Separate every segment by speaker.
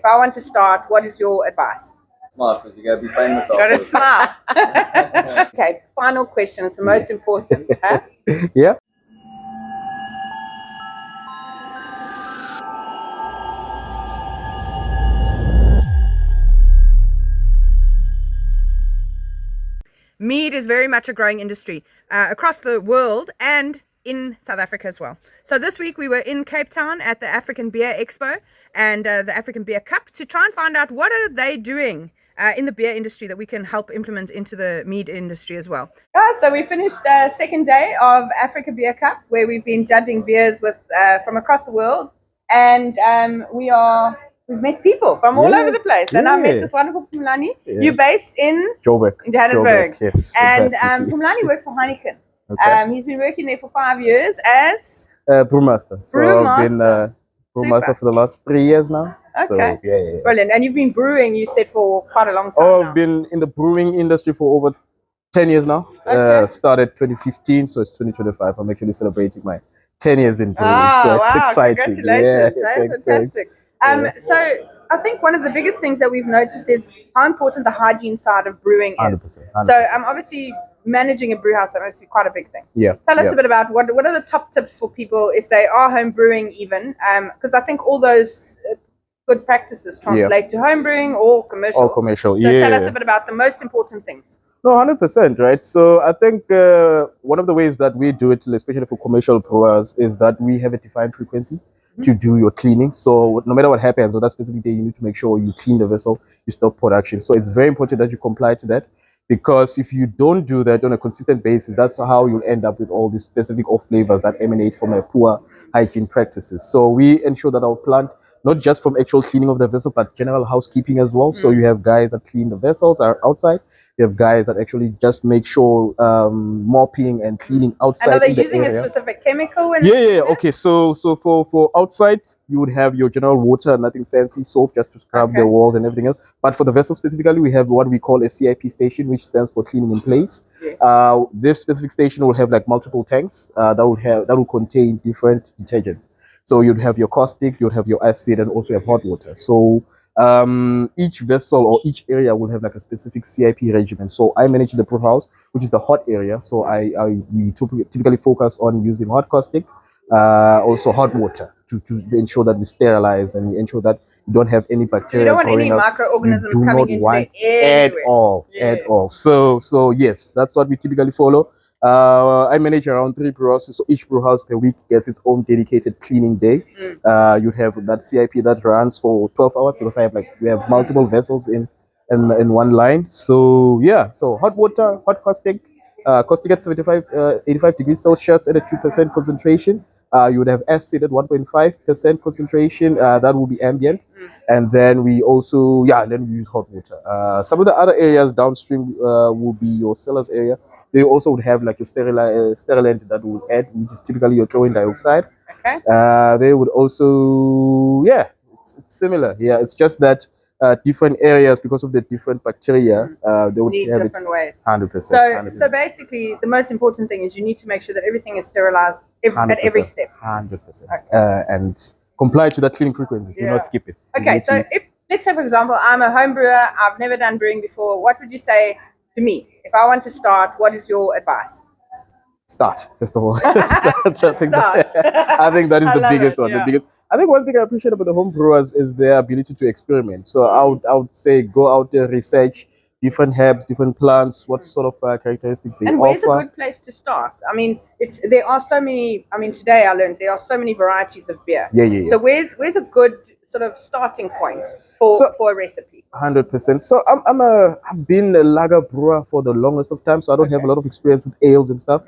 Speaker 1: I want to start, what is your advice?
Speaker 2: Smart, because you gotta be famous.
Speaker 1: Got to smile. Okay, final question. It's the most important. Huh?
Speaker 3: Yeah.
Speaker 1: Mead is very much a growing industry across the world and in South Africa as well. So this week we were in Cape Town at the African Beer Expo and the African Beer Cup to try and find out what are they doing in the beer industry that we can help implement into the mead industry as well. So we finished second day of Africa Beer Cup, where we've been judging beers with from across the world, and we've met people from all over the place. And I met this wonderful Pumlani. You're based in
Speaker 3: Joburg.
Speaker 1: In Johannesburg.
Speaker 3: Yes.
Speaker 1: And Pumlani works for Heineken.
Speaker 3: Okay.
Speaker 1: He's been working there for 5 years as
Speaker 3: brewmaster. So I've been brewmaster for the last 3 years now.
Speaker 1: Okay.
Speaker 3: So, yeah.
Speaker 1: Brilliant. And you've been brewing, you said, for quite a long time now.
Speaker 3: I've been in the brewing industry for over 10 years now.
Speaker 1: Okay.
Speaker 3: Started 2015, so it's 2025. I'm actually celebrating my 10 years in brewing.
Speaker 1: Oh,
Speaker 3: so it's
Speaker 1: wow.
Speaker 3: exciting.
Speaker 1: Congratulations.
Speaker 3: Yeah, thanks,
Speaker 1: fantastic.
Speaker 3: Thanks.
Speaker 1: So I think one of the biggest things that we've noticed is how important the hygiene side of brewing is.
Speaker 3: 100%.
Speaker 1: So obviously managing a brew house, that must be quite a big thing.
Speaker 3: Yeah.
Speaker 1: Tell us a bit about what are the top tips for people if they are home brewing even, because I think all those good practices translate to home brewing or commercial.
Speaker 3: Or commercial,
Speaker 1: so tell us a bit about the most important things.
Speaker 3: No, 100%, right? So I think one of the ways that we do it, especially for commercial brewers, is that we have a defined frequency to do your cleaning. So no matter what happens on that specific day, you need to make sure you clean the vessel, you stop production. So it's very important that you comply to that, because if you don't do that on a consistent basis, that's how you'll end up with all these specific off flavors that emanate from a poor hygiene practices. So we ensure that our plant, not just from actual cleaning of the vessel, but general housekeeping as well. So you have guys that clean the vessels are outside. You have guys that actually just make sure mopping and cleaning outside.
Speaker 1: And are they using a specific chemical?
Speaker 3: Yeah. Okay. So for outside, you would have your general water, nothing fancy, soap just to scrub the walls and everything else. But for the vessel specifically, we have what we call a CIP station, which stands for cleaning in place. Yeah. This specific station will have like multiple tanks that will contain different detergents. So you'd have your caustic, you'd have your acid, and also have hot water. So each vessel or each area will have like a specific CIP regimen. So I manage the brew house, which is the hot area. So we typically focus on using hot caustic, also hot water to ensure that we sterilize and we ensure that you don't have any bacteria.
Speaker 1: So you don't want any microorganisms coming into the air
Speaker 3: at all. So yes, that's what we typically follow. I manage around 3 brew houses, so each brew house per week gets its own dedicated cleaning day. You have that CIP that runs for 12 hours because we have multiple vessels in one line. So yeah, so hot water, hot caustic, caustic at 85 degrees Celsius at a 2% concentration. You would have acid at 1.5% concentration. That will be ambient. And then we also, then we use hot water. Some of the other areas downstream will be your cellars area. They also would have like your sterilant that will add, which is typically your chlorine dioxide.
Speaker 1: Okay.
Speaker 3: They would also, it's similar. Yeah, it's just that different areas, because of the different bacteria, they would
Speaker 1: need
Speaker 3: have
Speaker 1: different ways.
Speaker 3: 100%.
Speaker 1: So basically, the most important thing is you need to make sure that everything is sterilized at every step.
Speaker 3: 100%. And comply to that cleaning frequency. Do not skip it.
Speaker 1: Okay, so if let's say, for example, I'm a home brewer, I've never done brewing before. What would you say to me if I want to start? What is your advice?
Speaker 3: Start, first of all. I think that is the biggest one. The biggest. I think one thing I appreciate about the home brewers is their ability to experiment. So I would say go out there, research different herbs, different plants, what sort of characteristics they offer.
Speaker 1: And where's a good place to start? I mean, if there are so many. I mean, today I learned there are so many varieties of beer.
Speaker 3: Yeah.
Speaker 1: So where's a good sort of starting point for a recipe?
Speaker 3: 100%. So I've been a lager brewer for the longest of time, so I don't have a lot of experience with ales and stuff.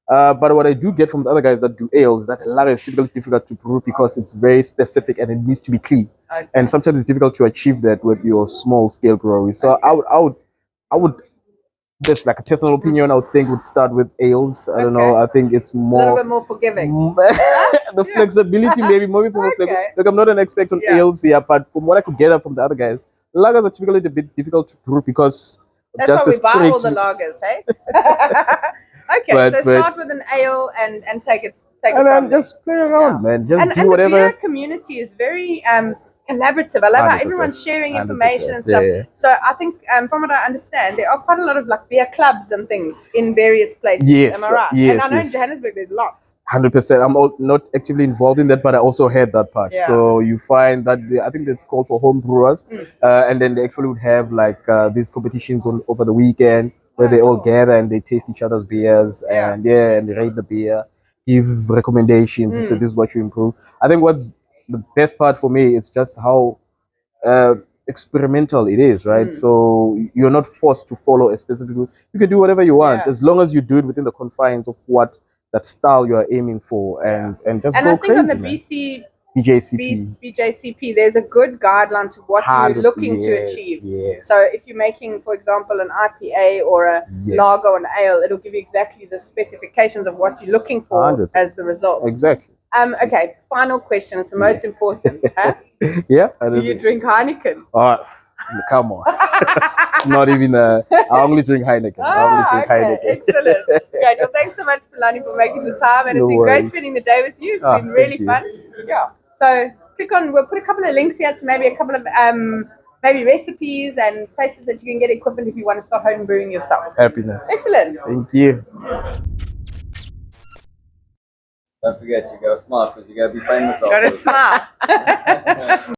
Speaker 3: But what I do get from the other guys that do ales is that lager is typically difficult to brew because it's very specific and it needs to be clean. And sometimes it's difficult to achieve that with your small scale brewery. So I would just like a personal opinion, I would think would start with ales. I don't know. I think it's more
Speaker 1: a little bit more forgiving.
Speaker 3: The flexibility, maybe more flexible. Look, I'm not an expert on ales here, but from what I could get up from the other guys, lagers are typically a bit difficult to brew because
Speaker 1: that's just why we buy all the lagers, hey? Okay, so start with an ale and take it.
Speaker 3: And then just play around, man. Just do whatever.
Speaker 1: And the beer community is very collaborative. I love how
Speaker 3: 100%.
Speaker 1: everyone's sharing
Speaker 3: 100%.
Speaker 1: information and
Speaker 3: Yeah,
Speaker 1: stuff.
Speaker 3: yeah.
Speaker 1: So I think, from what I understand, there are quite a lot of like beer clubs and things in various places.
Speaker 3: Yes,
Speaker 1: Am I right?
Speaker 3: yes,
Speaker 1: and I know
Speaker 3: yes.
Speaker 1: in Johannesburg there's lots.
Speaker 3: 100%. Not actively involved in that, but I also heard that part.
Speaker 1: Yeah.
Speaker 3: So you find that I think that's called for home brewers, and then they actually would have like these competitions on over the weekend where they all
Speaker 1: Cool.
Speaker 3: gather and they taste each other's beers
Speaker 1: Yeah.
Speaker 3: and and they rate the beer, give recommendations. So this is what you improve. I think what's the best part for me is just how uh, experimental it is, right? So you're not forced to follow a specific route. You can do whatever you want
Speaker 1: Yeah.
Speaker 3: as long as you do it within the confines of what that style you are aiming for, and just
Speaker 1: And
Speaker 3: go
Speaker 1: I think
Speaker 3: crazy,
Speaker 1: on the
Speaker 3: man.
Speaker 1: BC
Speaker 3: BJCP.
Speaker 1: BJCP, there's a good guideline to what you're
Speaker 3: 100
Speaker 1: looking to
Speaker 3: yes,
Speaker 1: achieve.
Speaker 3: Yes.
Speaker 1: So if you're making, for example, an IPA or a
Speaker 3: Yes.
Speaker 1: lager or an ale, it'll give you exactly the specifications of what you're looking for
Speaker 3: 100.
Speaker 1: as the result.
Speaker 3: Exactly.
Speaker 1: Okay, final question. It's the most important. Huh?
Speaker 3: Yeah.
Speaker 1: Do you drink Heineken?
Speaker 3: Come on. It's not even I only drink Heineken. I only drink Heineken.
Speaker 1: Excellent. Great. Well, thanks so much, Fulani, for making the time, and
Speaker 3: No
Speaker 1: it's been great
Speaker 3: worries.
Speaker 1: spending the day with you. It's been
Speaker 3: Thank
Speaker 1: really
Speaker 3: you.
Speaker 1: fun. Yeah. So we'll put a couple of links here to maybe a couple of maybe recipes and places that you can get equipment if you want to start home brewing yourself.
Speaker 3: Happiness.
Speaker 1: Excellent.
Speaker 3: Thank you.
Speaker 2: Don't forget, you gotta smile because you gotta be famous.
Speaker 1: Got to smile.